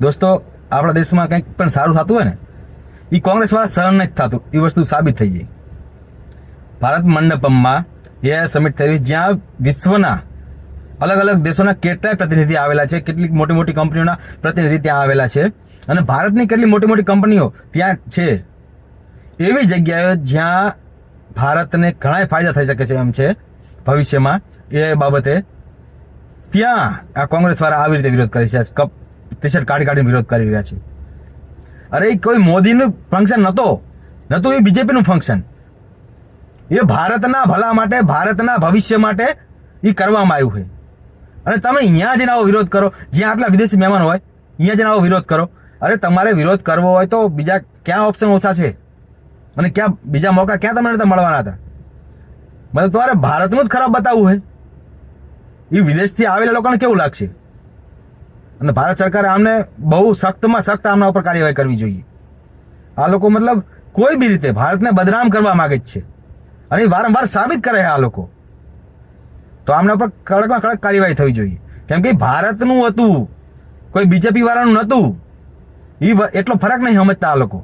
દોસ્તો, આપણા દેશમાં કંઈક પણ સારું થતું હોય ને એ કોંગ્રેસવાળા સહન નથી થતું. એ વસ્તુ સાબિત થઈ ગઈ. ભારત મંડપમમાં એ સમિટ થઈ જ્યાં વિશ્વના અલગ અલગ દેશોના કેટલાય પ્રતિનિધિ આવેલા છે, કેટલીક મોટી મોટી કંપનીઓના પ્રતિનિધિ ત્યાં આવેલા છે અને ભારતની કેટલી મોટી મોટી કંપનીઓ ત્યાં છે. એવી જગ્યાએ જ્યાં ભારતને ઘણા ફાયદા થઈ શકે છે એમ છે ભવિષ્યમાં એ બાબતે, ત્યાં આ કોંગ્રેસવાળા આવી રીતે વિરોધ કરી છે, ટી શર્ટ કાઢીને વિરોધ કરી રહ્યા છે. અરે એ કોઈ મોદીનું ફંક્શન નહોતું, એ બીજેપીનું ફંક્શન. એ ભારતના ભલા માટે, ભારતના ભવિષ્ય માટે એ કરવામાં આવ્યું છે. અને તમે અહીંયા જઈને આવો વિરોધ કરો, જ્યાં આટલા વિદેશી મહેમાન હોય, અહીંયા જઈને આવો વિરોધ કરો. અરે તમારે વિરોધ કરવો હોય તો બીજા ક્યાં ઓપ્શન ઓછા છે અને ક્યાં બીજા મોકા ક્યાં તમને મળવાના હતા? મતલબ તમારે ભારતનું જ ખરાબ બતાવવું હોય. એ વિદેશથી આવેલા લોકોને કેવું લાગશે? અને ભારત સરકારે આમને બહુ સખ્તમાં સખ્ત આમના ઉપર કાર્યવાહી કરવી જોઈએ. આ લોકો મતલબ કોઈ બી રીતે ભારતને બદનામ કરવા માગે જ છે અને વારંવાર સાબિત કરે છે આ લોકો. તો આમના ઉપર કડકમાં કડક કાર્યવાહી થવી જોઈએ. કેમ કે ભારતનું હતું, કોઈ બીજેપી વાળાનું નહોતું. એ એટલો ફરક નહીં સમજતા આ લોકો.